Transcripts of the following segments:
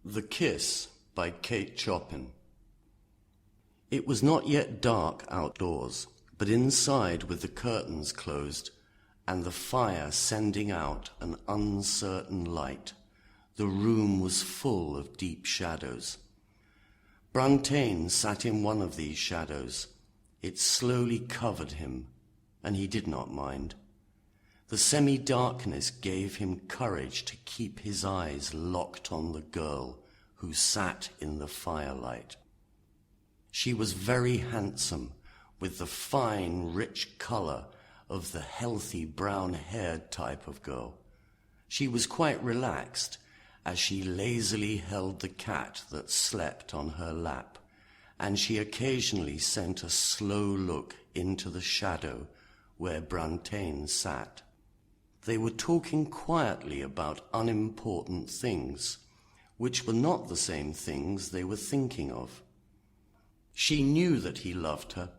The Kiss by Kate Chopin. It was not yet dark outdoors, but inside, with the curtains closed and the fire sending out an uncertain light, the room was full of deep shadows. Brantain sat in one of these shadows. It slowly covered him, and he did not mind. The semi-darkness gave him courage to keep his eyes locked on the girl who sat in the firelight. She was very handsome, with the fine, rich color of the healthy brown-haired type of girl. She was quite relaxed as she lazily held the cat that slept on her lap, and she occasionally sent a slow look into the shadow where Brantain sat. They were talking quietly about unimportant things, which were not the same things they were thinking of. She knew that he loved her,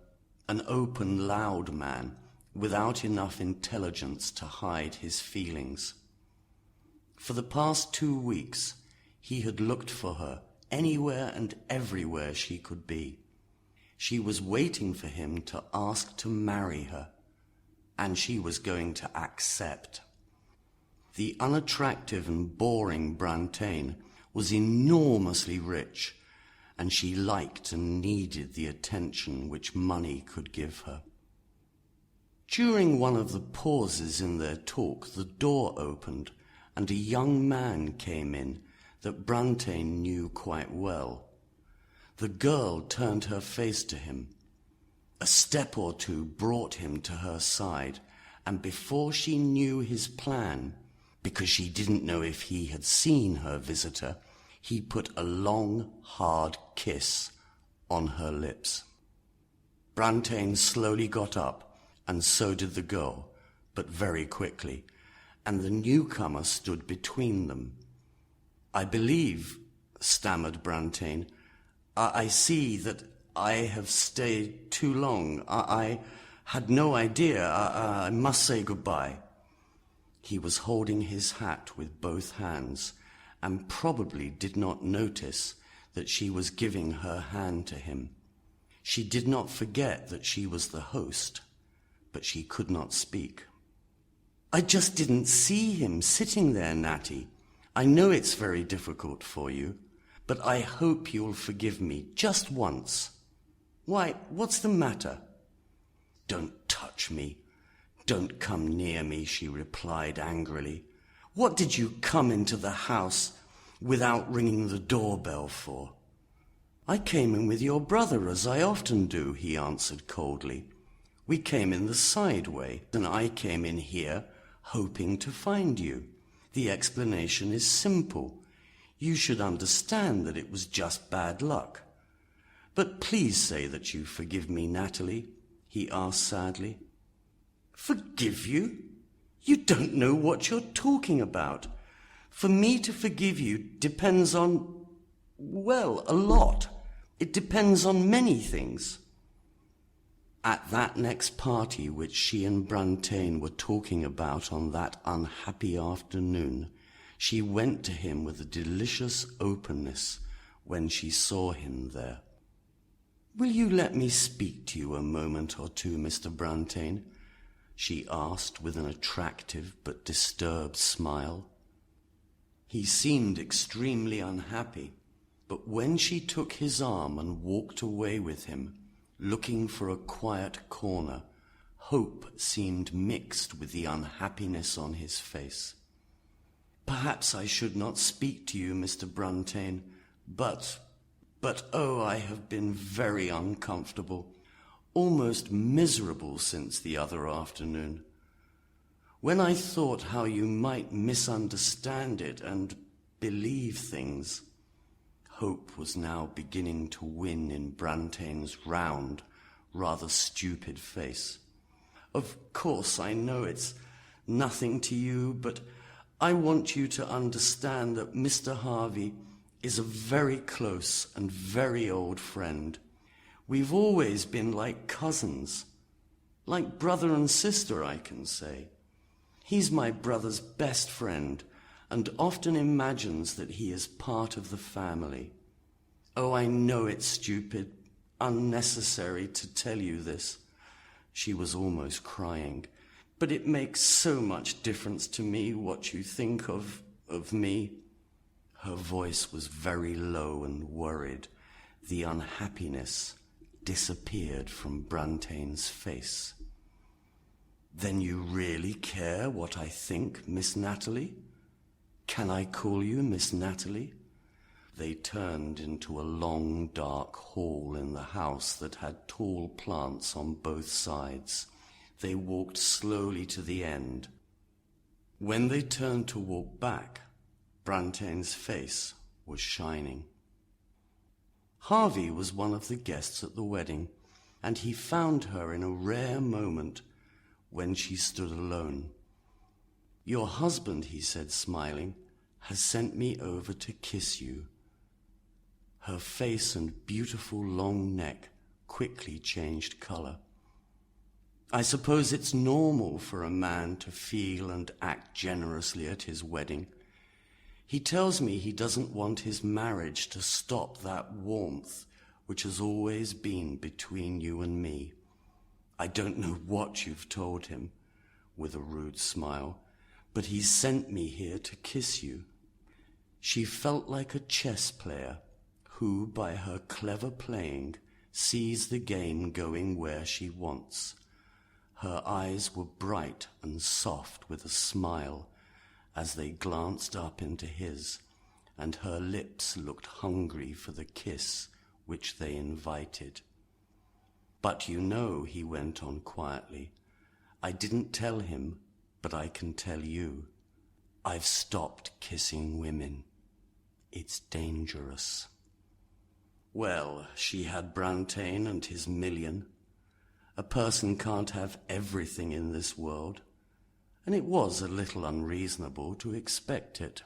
an open, loud man, without enough intelligence to hide his feelings. For the past 2 weeks, he had looked for her anywhere and everywhere she could be. She was waiting for him to ask to marry her, and she was going to accept. The unattractive and boring Brantain was enormously rich, and she liked and needed the attention which money could give her. During one of the pauses in their talk, the door opened, and a young man came in that Brantain knew quite well. The girl turned her face to him. A step or two brought him to her side, and before she knew his plan, because she didn't know if he had seen her visitor, he put a long, hard kiss on her lips. Brantain slowly got up, and so did the girl, but very quickly, and the newcomer stood between them. "I believe," stammered Brantain, I see that I have stayed too long. I had no idea. I must say goodbye." He was holding his hat with both hands, and probably did not notice that she was giving her hand to him. She did not forget that she was the host, but she could not speak. "I just didn't see him sitting there, Natty. I know it's very difficult for you, but I hope you'll forgive me just once." "Why, what's the matter?" "Don't touch me. Don't come near me," she replied angrily. "What did you come into the house without ringing the doorbell for?" "I came in with your brother, as I often do," he answered coldly. "We came in the side way, and I came in here hoping to find you. The explanation is simple. You should understand that it was just bad luck. But please say that you forgive me, Natalie," he asked sadly. "Forgive you? You don't know what you're talking about. For me to forgive you depends on, well, a lot. It depends on many things." At that next party which she and Brantain were talking about on that unhappy afternoon, she went to him with a delicious openness when she saw him there. "Will you let me speak to you a moment or two, Mr. Brantain?" she asked with an attractive but disturbed smile. He seemed extremely unhappy, but when she took his arm and walked away with him, looking for a quiet corner, hope seemed mixed with the unhappiness on his face. "Perhaps I should not speak to you, Mr. Brantain, but oh, I have been very uncomfortable, almost miserable since the other afternoon. When I thought how you might misunderstand it and believe things." Hope was now beginning to win in Brantain's round, rather stupid face. "Of course, I know it's nothing to you, but I want you to understand that Mr. Harvey is a very close and very old friend. We've always been like cousins, like brother and sister, I can say. He's my brother's best friend, and often imagines that he is part of the family. Oh, I know it's stupid, unnecessary to tell you this. She was almost crying. But it makes so much difference to me what you think of me. Her voice was very low and worried. The unhappiness disappeared from Brantain's face. Then you really care what I think, Miss Natalie? Can I call you Miss Natalie? They turned into a long, dark hall in the house that had tall plants on both sides. They walked slowly to the end. When they turned to walk back, Brantain's face was shining. Harvey was one of the guests at the wedding, and he found her in a rare moment when she stood alone. "Your husband," he said, smiling, "has sent me over to kiss you." Her face and beautiful long neck quickly changed color. "I suppose it's normal for a man to feel and act generously at his wedding. He tells me he doesn't want his marriage to stop that warmth which has always been between you and me. I don't know what you've told him," with a rude smile, "but he's sent me here to kiss you." She felt like a chess player who, by her clever playing, sees the game going where she wants. Her eyes were bright and soft with a smile as they glanced up into his, and her lips looked hungry for the kiss which they invited. "But you know," he went on quietly, "I didn't tell him, but I can tell you. I've stopped kissing women. It's dangerous." Well, she had Brantain and his million. A person can't have everything in this world, and it was a little unreasonable to expect it.